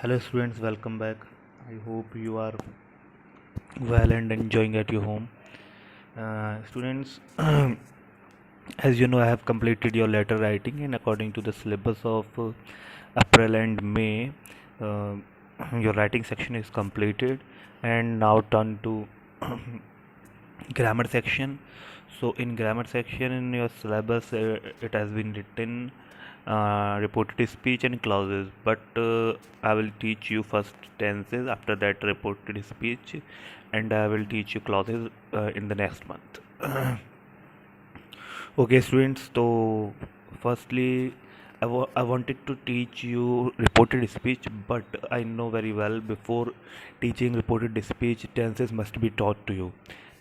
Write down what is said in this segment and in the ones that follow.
Hello students, welcome back. I hope you are well and enjoying at your home. Students, as you know, I have completed your letter writing, and according to the syllabus of April and May, uh, your writing section is completed, and now turn to grammar section. So in grammar section in your syllabus, it has been written reported speech and clauses, but I will teach you first tenses, after that reported speech, and I will teach you clauses in the next month. Okay students, so firstly I wanted to teach you reported speech, but I know very well before teaching reported speech tenses must be taught to you,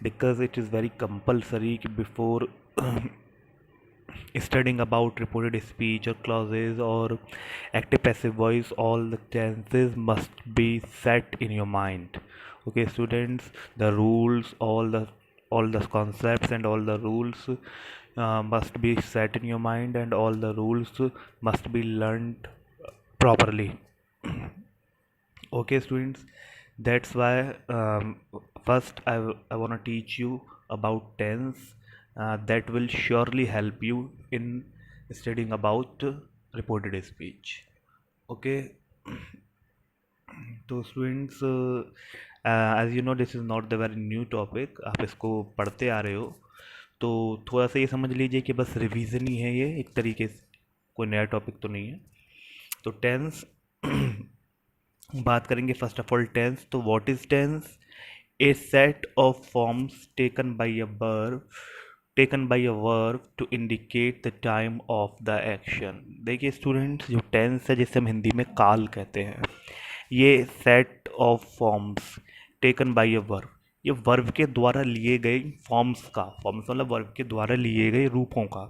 because it is very compulsory before studying about reported speech or clauses or active passive voice. All the tenses must be set in your mind. Okay students, the rules, all the concepts and all the rules must be set in your mind, and all the rules must be learned properly. Okay students, that's why first I want to teach you about tense that will surely help you in studying about reported speech. Okay, तो students, as you know this is not the very new topic, आप इसको पढ़ते आ रहे हो, तो थोड़ा सा ये समझ लीजिए कि बस रिवीजन ही है ये एक तरीके से, कोई नया टॉपिक तो नहीं है। तो टेंस बात करेंगे। फर्स्ट ऑफ ऑल टेंस, तो what is tense? A set of forms taken by a verb to indicate the time of the action. देखिए स्टूडेंट्स, जो टेंस है जिसे हम हिंदी में काल कहते हैं, ये set of forms taken by a verb, ये वर्ब के द्वारा लिए गए फॉर्म्स मतलब वर्ब के द्वारा लिए गए रूपों का,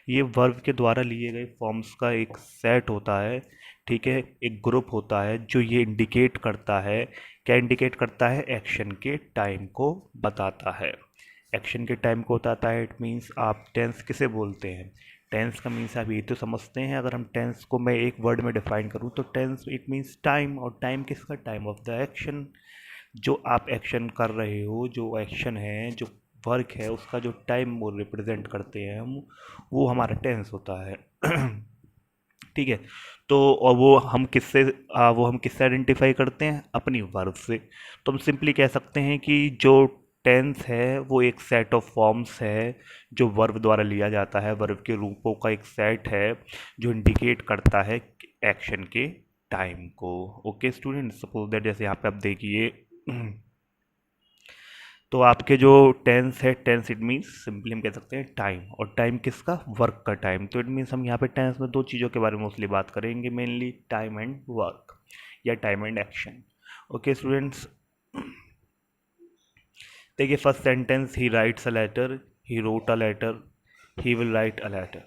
ये वर्ब के द्वारा लिए गए फॉर्म्स का एक सेट होता है। ठीक है, एक ग्रुप होता है जो ये इंडिकेट करता है, क्या इंडिकेट करता है? एक्शन के टाइम को बताता है। एक्शन के टाइम को बताता है, इट मीन्स आप टेंस किसे बोलते हैं? टेंस का मीन्स आप ये तो समझते हैं, अगर हम टेंस को मैं एक वर्ड में डिफाइन करूँ तो टेंस इट मीन्स टाइम, और टाइम किसका? Time of the action. जो आप एक्शन कर रहे हो, जो एक्शन है, जो वर्क है, उसका जो टाइम वो रिप्रेजेंट करते हैं हम, वो हमारा टेंस होता है। ठीक है, तो और वो हम किससे आइडेंटिफाई करते हैं? अपनी वर्ब से। तो हम सिंपली कह सकते हैं कि जो टेंस है वो एक सेट ऑफ फॉर्म्स है जो वर्ब द्वारा लिया जाता है, वर्ब के रूपों का एक सेट है जो इंडिकेट करता है एक्शन के टाइम को। ओके स्टूडेंट, सपोज दैट जैसे यहाँ पे आप देखिए, तो आपके जो टेंस है, टेंस इट मीन्स सिंपली हम कह सकते हैं टाइम, और टाइम किसका? वर्क का टाइम। तो इट मीन्स हम यहाँ पे टेंस में दो चीज़ों के बारे में मोस्टली बात करेंगे, मेनली टाइम एंड वर्क, या time and action. Okay students, देखिए first sentence, he writes a letter, he wrote a letter, he will write a letter.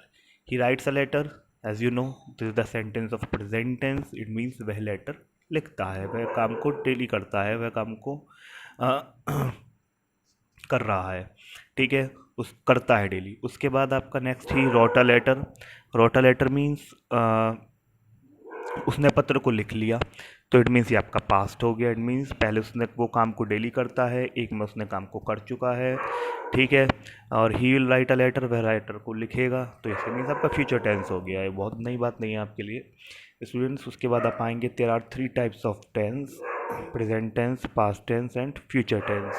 He writes a letter, as you know this is the sentence of present tense, it means वह letter लिखता है, वह काम को daily करता है, वह काम को कर रहा है। ठीक है, उस करता है डेली। उसके बाद आपका नेक्स्ट ही रोटा लेटर। रोटा लेटर मीन्स उसने पत्र को लिख लिया, तो इट मीन्स ये आपका पास्ट हो गया। इट मीन्स पहले उसने वो काम को डेली करता है, एक में उसने काम को कर चुका है। ठीक है, और he will write a letter, वह राइटर को लिखेगा, तो इसके मीन्स आपका फ्यूचर टेंस हो गया है। बहुत नई बात नहीं है आपके लिए स्टूडेंट्स। उसके बाद आप आएंगे, there are 3 types of tense, present tense, past tense and future tense.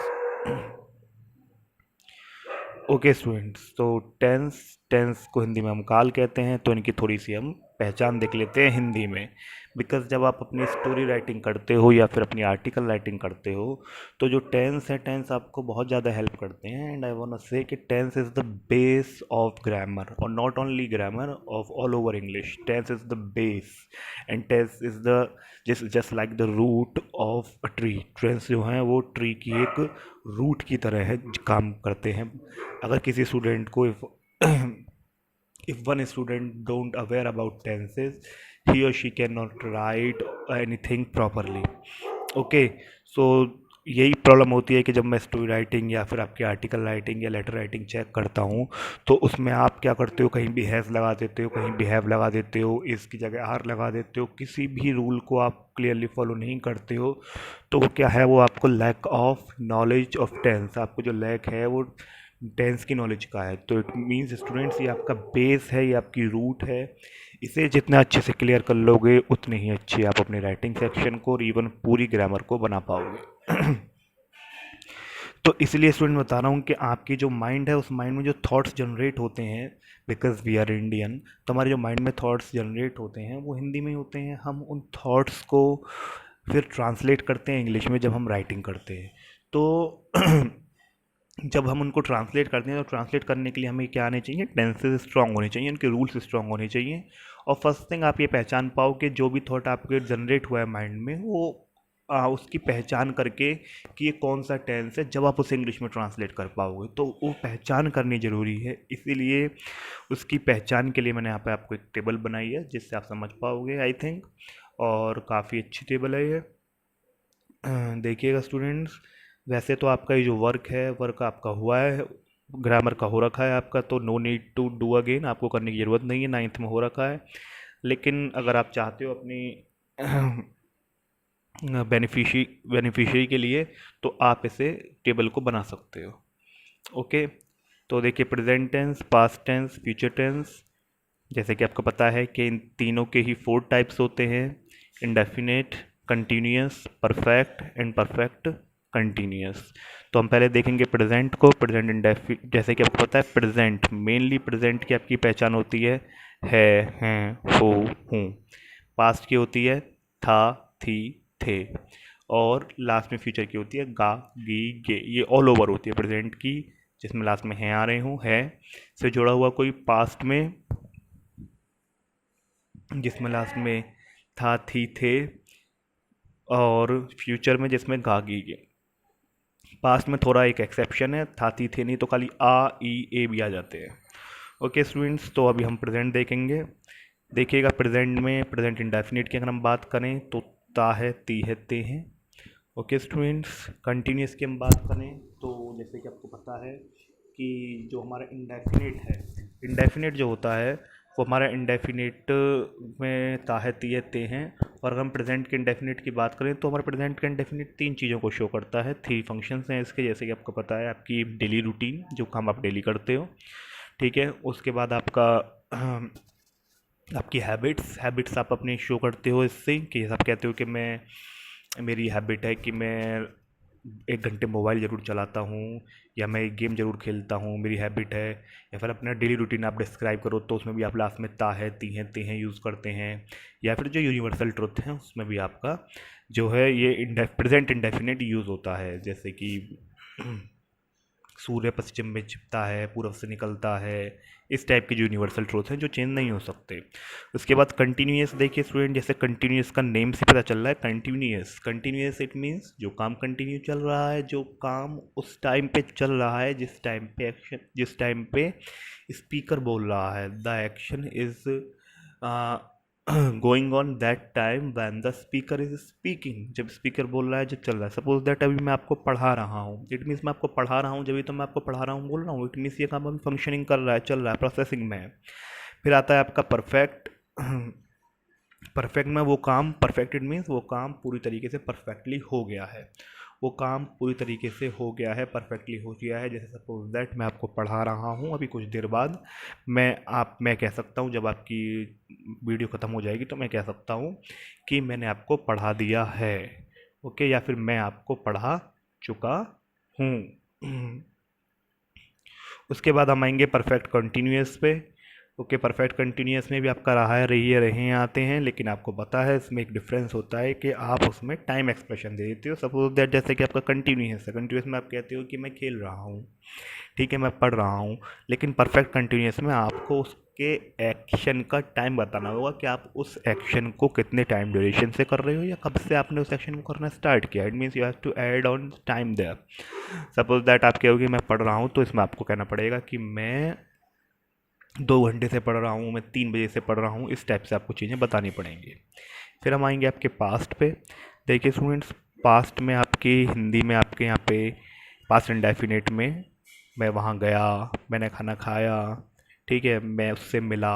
Okay students, तो टेंस टेंस को हिंदी में हम काल कहते हैं, तो इनकी थोड़ी सी हम पहचान देख लेते हैं हिंदी में। बिकॉज जब आप अपनी स्टोरी राइटिंग करते हो या फिर अपनी आर्टिकल राइटिंग करते हो, तो जो टेंस है, टेंस आपको बहुत ज़्यादा हेल्प करते हैं। And I want to say कि tense is the base of grammar, और not only grammar of all over English, tense is the base. And tense is the just like the root of a tree. Tense जो है वो tree की एक root की तरह है, काम करते हैं। अगर किसी स्टूडेंट को if one student don't aware about tenses, he or she cannot write anything properly. Okay, so यही प्रॉब्लम होती है कि जब मैं स्टोरी राइटिंग या फिर आपकी आर्टिकल राइटिंग या लेटर राइटिंग चेक करता हूँ, तो उसमें आप क्या करते हो, कहीं भी हैज़ लगा देते हो, कहीं भी हैव लगा देते हो, इसकी जगह आर लगा देते हो, किसी भी रूल को आप क्लियरली फॉलो नहीं करते हो। तो वो क्या है, वो आपको lack of knowledge of tense, आपको जो लैक है वो टेंस की नॉलेज का है। तो इट मीन्स स्टूडेंट्स, ये आपका बेस है, ये आपकी रूट है। इसे जितना अच्छे से क्लियर कर लोगे उतने ही अच्छे आप अपने राइटिंग सेक्शन को और इवन पूरी ग्रामर को बना पाओगे। तो इसलिए स्टूडेंट बता रहा हूँ कि आपकी जो माइंड है, उस माइंड में जो थॉट्स जनरेट होते हैं, बिकॉज वी आर इंडियन, तो हमारे जो माइंड में थॉट्स जनरेट होते हैं वो हिंदी में ही होते हैं। हम उन थॉट्स को फिर ट्रांसलेट करते हैं इंग्लिश में जब हम राइटिंग करते हैं। तो जब हम उनको ट्रांसलेट करते हैं तो ट्रांसलेट करने के लिए हमें क्या आने चाहिए, टेंसेस स्ट्रांग होने चाहिए, उनके रूल्स स्ट्रांग होने चाहिए। और फर्स्ट थिंग आप ये पहचान पाओ कि जो भी थॉट आपके जनरेट हुआ है माइंड में, वो उसकी पहचान करके कि ये कौन सा टेंस है, जब आप उसे इंग्लिश में ट्रांसलेट कर पाओगे तो वो पहचान करनी ज़रूरी है। इसीलिए उसकी पहचान के लिए मैंने यहाँ पे आपको एक टेबल बनाई है जिससे आप समझ पाओगे आई थिंक, और काफ़ी अच्छी टेबल है ये। देखिएगा स्टूडेंट्स, वैसे तो आपका ये जो वर्क है, वर्क आपका हुआ है, ग्रामर का हो रखा है आपका, तो no need to do again, आपको करने की ज़रूरत नहीं है, 9th में हो रखा है। लेकिन अगर आप चाहते हो अपनी बेनिफिशियरी के लिए, तो आप इसे टेबल को बना सकते हो। ओके, तो देखिए present tense, past tense, future tense, जैसे कि आपको पता है कि इन तीनों के ही 4 टाइप्स होते हैं, indefinite, continuous, perfect and perfect continuous. तो हम पहले देखेंगे प्रेजेंट को। प्रेजेंट इंडेफि जैसे कि आपको पता है प्रेजेंट, मेनली प्रेजेंट की आपकी पहचान होती है हैं, हो, हूँ। पास्ट की होती है था, थी, थे। और लास्ट में फ्यूचर की होती है गा, गी, गे। ये ऑल ओवर होती है प्रेजेंट की, जिसमें लास्ट में हैं आ रहे हूँ, है से जुड़ा हुआ कोई, पास्ट में जिसमें लास्ट में था, थी, थे, और फ्यूचर में जिसमें गा, गी, गे। पास्ट में थोड़ा एक एक्सेप्शन है, था, थी, थे नहीं तो खाली आ, ई, ए भी आ जाते हैं। ओके स्टूडेंट्स, तो अभी हम प्रेजेंट देखेंगे। देखिएगा प्रेजेंट में प्रेजेंट इंडेफिनिट की अगर हम बात करें तो ता है, ती है, ते हैं। ओके स्टूडेंट्स, कंटिन्यूस की हम बात करें तो जैसे कि आपको पता है कि जो हमारा इंडेफिनिट है, इंडेफिनिट जो होता है वो हमारा इंडेफिनिट में ता है, ती है, ते हैं। और अगर हम प्रेजेंट के इंडेफिनिट की बात करें तो हमारा प्रेजेंट का इंडेफिनिट 3 चीज़ों को शो करता है, 3 फंक्शंस हैं इसके, जैसे कि आपको पता है आपकी डेली रूटीन, जो काम आप डेली करते हो, ठीक है। उसके बाद आपका आपकी हैबिट्स, हैबिट्स आप अपने शो करते हो इससे, कि आप कहते हो कि मैं, मेरी हैबिट है कि मैं 1 घंटे मोबाइल ज़रूर चलाता हूँ, या मैं एक गेम ज़रूर खेलता हूँ, मेरी हैबिट है। या फिर अपना डेली रूटीन आप डिस्क्राइब करो तो उसमें भी आप लास्ट में ता है, ती हैं, ते हैं यूज़ करते हैं। या फिर जो यूनिवर्सल ट्रुथ है उसमें भी आपका जो है ये प्रेजेंट इंडेफिनिट यूज़ होता है, जैसे कि सूर्य पश्चिम में छिपता है, पूरब से निकलता है। इस टाइप के जो यूनिवर्सल ट्रूथ हैं जो चेंज नहीं हो सकते। उसके बाद कंटिन्यूअस, देखिए स्टूडेंट, जैसे कंटिन्यूअस का नेम से पता चल रहा है, कंटिन्यूअस, कंटिन्यूअस इट मीन्स जो काम कंटिन्यू चल रहा है, जो काम उस टाइम पे चल रहा है जिस टाइम पे एक्शन, जिस टाइम पे स्पीकर बोल रहा है, the action is going on that time when the speaker is speaking, जब स्पीकर बोल रहा है, जब चल रहा है। सपोज दैट अभी मैं आपको पढ़ा रहा हूँ, इट मीन्स मैं आपको पढ़ा रहा हूँ, जब भी तो मैं आपको पढ़ा रहा हूँ बोल रहा हूँ, इट मीन्स ये काम अभी फंक्शनिंग कर रहा है, चल रहा है, प्रोसेसिंग में है। फिर आता है आपका परफेक्ट। परफेक्ट में वो काम, परफेक्ट इट मीन्स वो काम पूरी तरीके से परफेक्टली हो गया है, वो काम पूरी तरीके से हो गया है, परफेक्टली हो गया है। जैसे सपोज दैट मैं आपको पढ़ा रहा हूँ, अभी कुछ देर बाद मैं कह सकता हूँ, जब आपकी वीडियो ख़त्म हो जाएगी तो मैं कह सकता हूँ कि मैंने आपको पढ़ा दिया है, ओके, या फिर मैं आपको पढ़ा चुका हूँ। उसके बाद हम आएंगे परफेक्ट कंटिन्यूअस पे। ओके, परफेक्ट कंटिन्यूअस में भी आपका रहा है, रही है, रहे हैं आते हैं, लेकिन आपको पता है इसमें एक डिफरेंस होता है कि आप उसमें टाइम एक्सप्रेशन दे देते हो। सपोज दैट जैसे कि आपका कंटिन्यूअस है, कंटिन्यूअस में आप कहते हो कि मैं खेल रहा हूँ, ठीक है, मैं पढ़ रहा हूँ। लेकिन परफेक्ट कंटिन्यूअस में आपको उसके एक्शन का टाइम बताना होगा कि आप उस एक्शन को कितने टाइम ड्यूरेशन से कर रहे हो, या कब से आपने उस एक्शन को करना स्टार्ट किया। It means you have to add on time there. Suppose that आप कहोगे मैं पढ़ रहा हूँ, तो इसमें आपको कहना पड़ेगा कि मैं 2 घंटे से पढ़ रहा हूँ, मैं 3 बजे से पढ़ रहा हूँ, इस टाइप से आपको चीज़ें बतानी पड़ेंगी। फिर हम आएंगे आपके पास्ट पे। देखिए स्टूडेंट्स, पास्ट में आप आपकी हिंदी में आपके यहाँ पे पास्ट इंडेफिनिट में मैं वहाँ गया, मैंने खाना खाया, ठीक है, मैं उससे मिला,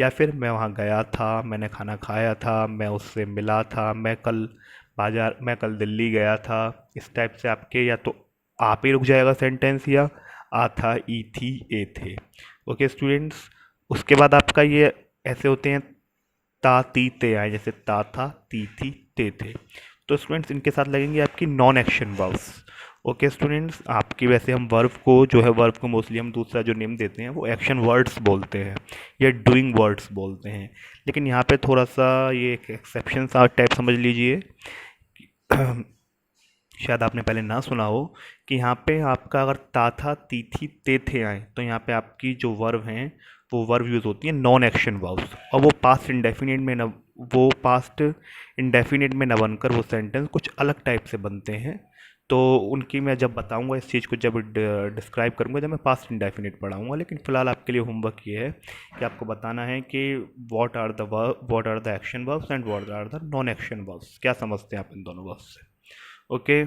या फिर मैं वहाँ गया था, मैंने खाना खाया था, मैं उससे मिला था, मैं कल दिल्ली गया था। इस टाइप से आपके या तो आप ही रुक जाएगा सेंटेंस, या आ था, ई थी, ए थे। ओके स्टूडेंट्स, उसके बाद आपका ये ऐसे होते हैं ता ती ते आए, जैसे ता था, ती थी, ते थे। तो स्टूडेंट्स इनके साथ लगेंगे आपकी non action verbs. Okay students, आपकी वैसे हम वर्ब को जो है, वर्ब को मोस्टली हम दूसरा जो नेम देते हैं वो एक्शन वर्ड्स बोलते हैं या डूइंग वर्ड्स बोलते हैं, लेकिन यहाँ पे थोड़ा सा ये एक एक्सेप्शन सा टाइप समझ लीजिए। शायद आपने पहले ना सुना हो कि यहाँ पे आपका अगर ता था, ती थी, ते थे आए, तो यहाँ पे आपकी जो वर्ब हैं वो वर्ब यूज़ होती है नॉन एक्शन वर्ब्स, और वो पास्ट इंडेफिनिट में न बनकर वो सेंटेंस कुछ अलग टाइप से बनते हैं। तो उनकी मैं जब बताऊंगा इस चीज़ को, जब डिस्क्राइब करूंगा, जब मैं पास्ट इंडेफिनिट पढ़ाऊंगा, लेकिन फ़िलहाल आपके लिए होमवर्क ये है कि आपको बताना है कि what are the action verbs and what are the non action verbs. क्या समझते हैं आप इन दोनों वर्ब्स से? ओके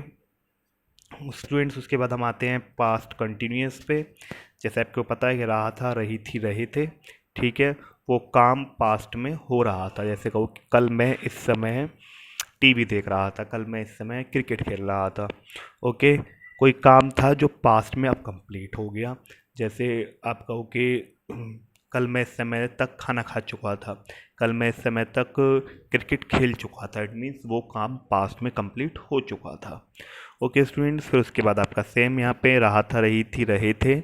स्टूडेंट्स, उसके बाद हम आते हैं पास्ट कंटिन्यूअस पे। जैसे आपको पता है कि रहा था, रही थी, रहे थे, ठीक है, वो काम पास्ट में हो रहा था। जैसे कहो कि कल मैं इस समय टीवी देख रहा था, कल मैं इस समय क्रिकेट खेल रहा था। ओके, कोई काम था जो पास्ट में अब कंप्लीट हो गया। जैसे आप कहो कि कल मैं इस समय तक खाना खा चुका था, कल मैं इस समय तक क्रिकेट खेल चुका था, इट मीन्स वो काम पास्ट में कंप्लीट हो चुका था। ओके स्टूडेंट्स, फिर उसके बाद आपका सेम यहाँ पे रहा था, रही थी, रहे थे।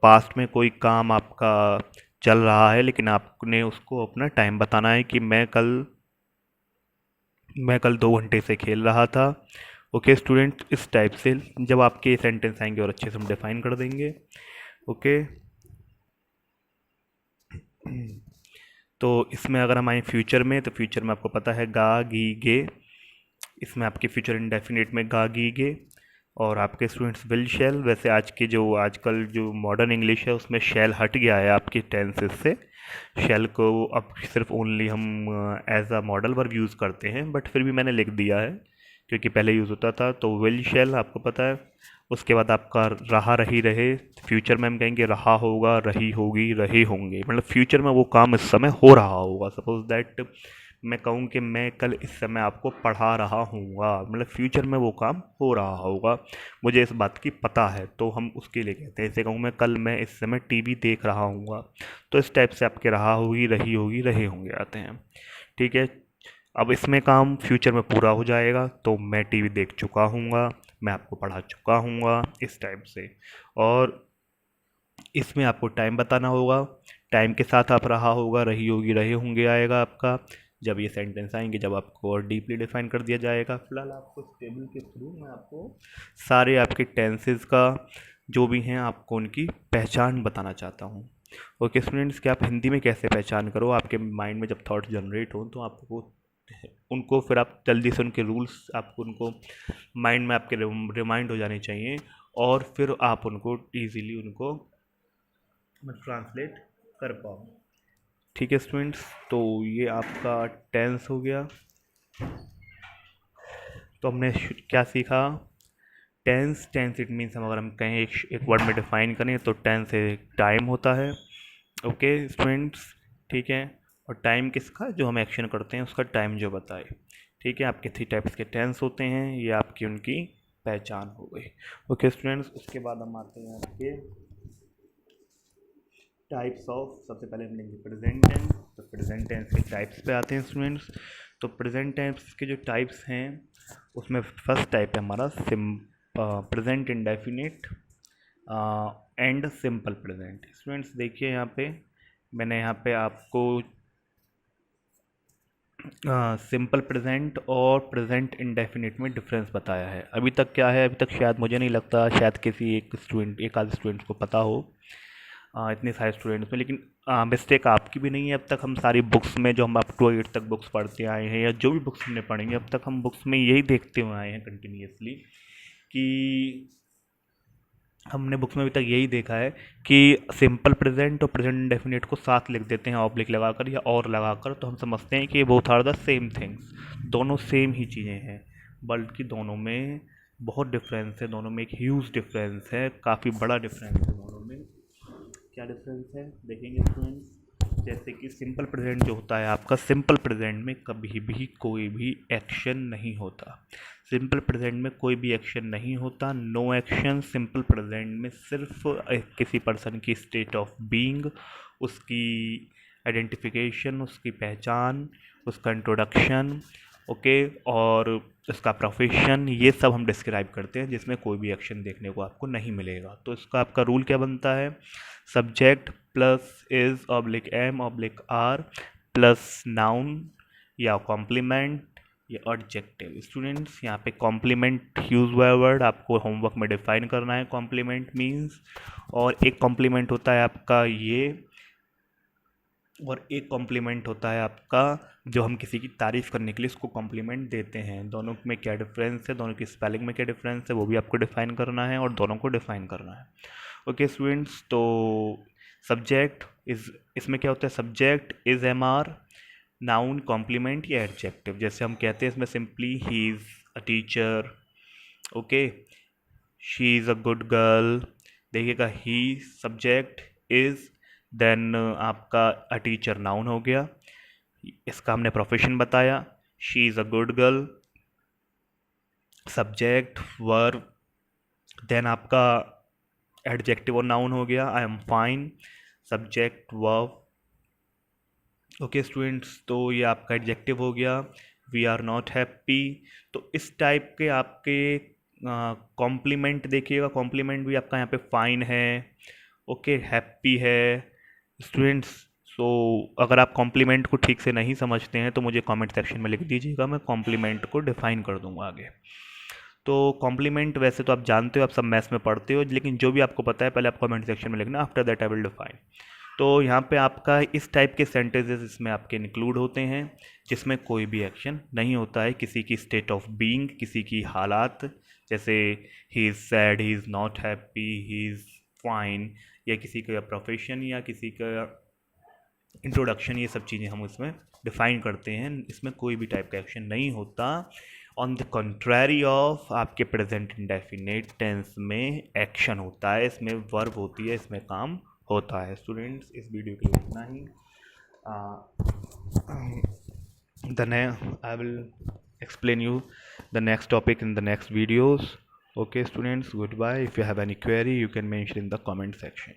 पास्ट में कोई काम आपका चल रहा है, लेकिन आपने उसको अपना टाइम बताना है कि मैं कल 2 घंटे से खेल रहा था। ओके स्टूडेंट, इस टाइप से जब आपके सेंटेंस आएंगे और अच्छे से हम डिफाइन कर देंगे। ओके, तो इसमें अगर हम आए फ्यूचर में, तो फ्यूचर में आपको पता है गा, गी, गे। इसमें आपके फ्यूचर इंडेफिनिट में गा, गी, गे। और आपके स्टूडेंट्स विल, शैल। वैसे आजकल जो मॉडर्न इंग्लिश है उसमें शैल हट गया है आपकी टेंसेस से। शैल को अब सिर्फ ओनली हम as a modal verb use करते हैं, बट फिर भी मैंने लिख दिया है क्योंकि पहले यूज़ होता था। तो विल, शैल आपको पता है। उसके बाद आपका रहा, रही, रहे। फ्यूचर में हम कहेंगे रहा होगा, रही होगी, रहे होंगे, मतलब फ्यूचर में वो काम इस समय हो रहा होगा। सपोज दैट मैं कहूँ कि मैं कल इस समय आपको पढ़ा रहा हूँगा, मतलब फ्यूचर में वो काम हो रहा होगा, मुझे इस बात की पता है, तो हम उसके लिए कहते हैं। जैसे कहूँ मैं इस समय टीवी देख रहा हूँगा, तो इस टाइप से आपके रहा होगी, रही होगी, रहे होंगे आते हैं। ठीक है, अब इसमें काम फ्यूचर में पूरा हो जाएगा, तो मैं टीवी देख चुका हूँगा, मैं आपको पढ़ा चुका हूँगा, इस टाइप से। और इसमें आपको टाइम बताना होगा, टाइम के साथ आप रहा होगा, रही होगी, रहे होंगे आएगा आपका, जब ये सेंटेंस आएंगे, जब आपको और डीपली डिफाइन कर दिया जाएगा। फिलहाल आपको इस टेबल के थ्रू मैं आपको सारे आपके टेंसेस का जो भी हैं आपको उनकी पहचान बताना चाहता हूँ। ओके स्टूडेंट्स, कि आप हिंदी में कैसे पहचान करो, आपके माइंड में जब थॉट जनरेट हो तो आपको उनको फिर आप जल्दी से उनके रूल्स आपको उनको माइंड में आपके रिमाइंड हो जाने चाहिए, और फिर आप उनको ईजीली उनको ट्रांसलेट कर पाओ। ठीक है स्टूडेंट्स, तो ये आपका टेंस हो गया। तो हमने क्या सीखा? टेंस, इट मीन्स हम अगर हम कहें एक वर्ड में डिफाइन करें तो टेंस एक टाइम होता है। ओके स्टूडेंट्स, ठीक है, और टाइम किसका, जो हम एक्शन करते हैं उसका टाइम जो बताए। ठीक है, आपके 3 टाइप्स के टेंस होते हैं, ये आपकी उनकी पहचान हो गई। ओके स्टूडेंट्स, उसके बाद हम आते हैं आपके टाइप्स ऑफ। सबसे पहले हम लेंगे प्रेजेंट टेंस। तो प्रेजेंट टेंस के टाइप्स पे आते हैं स्टूडेंट्स। तो प्रेजेंट टेंस के जो टाइप्स हैं उसमें फर्स्ट टाइप है हमारा present indefinite and simple present. Students देखिए यहाँ पे मैंने यहाँ पे आपको सिंपल प्रेजेंट और प्रेजेंट इंडेफिनिट में डिफरेंस बताया है। अभी तक क्या है, अभी तक शायद मुझे नहीं लगता शायद किसी एक आध स्टूडेंट को पता हो, इतने सारे स्टूडेंट्स में, लेकिन मिस्टेक आपकी भी नहीं है। अब तक हम सारी बुक्स में जो हम अप टू 8 तक बुक्स पढ़ते आए हैं, या जो भी बुक्स हमने पढ़ेंगे अब तक हम बुक्स में यही देखते हुए आए हैं कंटिन्यूसली, कि हमने बुक्स में अभी तक यही देखा है कि सिंपल प्रेजेंट और प्रेजेंट इंडेफिनिट को साथ लिख देते हैं ऑब्लिक लगाकर या और लगाकर, तो हम समझते हैं कि both are the same things, दोनों सेम ही चीज़ें हैं, बल्कि दोनों में बहुत डिफरेंस है दोनों में, एक ह्यूज डिफरेंस है, काफ़ी बड़ा डिफरेंस है दोनों में। क्या डिफरेंस है देखेंगे स्टूडेंट्स। जैसे कि सिंपल प्रेजेंट जो होता है आपका, सिंपल प्रेजेंट में कभी भी कोई भी एक्शन नहीं होता। सिंपल प्रेजेंट में कोई भी एक्शन नहीं होता, नो एक्शन। सिंपल प्रेजेंट में सिर्फ किसी पर्सन की स्टेट ऑफ बीइंग, उसकी आइडेंटिफिकेशन, उसकी पहचान, उसका इंट्रोडक्शन, ओके, और उसका प्रोफेशन, ये सब हम डिस्क्राइब करते हैं, जिसमें कोई भी एक्शन देखने को आपको नहीं मिलेगा। तो इसका आपका रूल क्या बनता है, subject plus is oblique am oblique are plus noun या कॉम्प्लीमेंट या एडजेक्टिव। स्टूडेंट्स यहाँ पे कॉम्प्लीमेंट यूज हुआ है वर्ड, आपको होमवर्क में डिफाइन करना है कॉम्प्लीमेंट मीन्स। और एक कॉम्प्लीमेंट होता है आपका ये, और एक कॉम्प्लीमेंट होता है आपका जो हम किसी की तारीफ़ करने के लिए उसको कॉम्प्लीमेंट देते हैं। दोनों में क्या डिफरेंस है, दोनों की स्पेलिंग में क्या डिफरेंस है, वो भी आपको डिफाइन करना है और दोनों को डिफाइन करना है। ओके स्टूडेंट्स, तो सब्जेक्ट इज, इसमें क्या होता है, subject is am are, noun complement या एडजेक्टिव। जैसे हम कहते हैं इसमें simply he is a teacher, okay, she is a good girl. देखिएगा ही सब्जेक्ट, इज़ देन आपका अ टीचर नाउन हो गया, इसका हमने प्रोफेशन बताया, she is a good girl, subject verb, then आपका एडजेक्टिव और नाउन हो गया, I am fine, subject verb. Okay students, तो ये आपका एडजेक्टिव हो गया, वी आर नॉट हैप्पी। तो इस टाइप के आपके कॉम्प्लीमेंट देखिएगा, कॉम्प्लीमेंट भी आपका यहाँ पे फाइन है, ओके, हैप्पी है। स्टूडेंट्स, सो अगर आप कॉम्प्लीमेंट को ठीक से नहीं समझते हैं तो मुझे कमेंट सेक्शन में लिख दीजिएगा, मैं कॉम्प्लीमेंट को डिफाइन कर दूंगा आगे। तो कॉम्प्लीमेंट वैसे तो आप जानते हो, आप सब मैथ्स में पढ़ते हो, लेकिन जो भी आपको पता है पहले आप कमेंट सेक्शन में लिखना, after that I will define. तो यहाँ पे आपका इस टाइप के सेंटेंसेस इसमें आपके इंक्लूड होते हैं जिसमें कोई भी एक्शन नहीं होता है, किसी की स्टेट ऑफ बीइंग, किसी की हालात, जैसे he is sad, he is not happy, he is fine, या किसी का प्रोफेशन या किसी का इंट्रोडक्शन, ये सब चीज़ें हम इसमें डिफाइन करते हैं। इसमें कोई भी टाइप का एक्शन नहीं होता। ऑन द कंट्रारी ऑफ आपके प्रेजेंट इंडेफिनेट टेंस में एक्शन होता है, इसमें वर्ब होती है, इसमें काम होता है। स्टूडेंट्स, इस वीडियो के लिए इतना ही। I will explain you the next topic in the next videos. Okay students, goodbye. If you have any query you can mention in the comment section.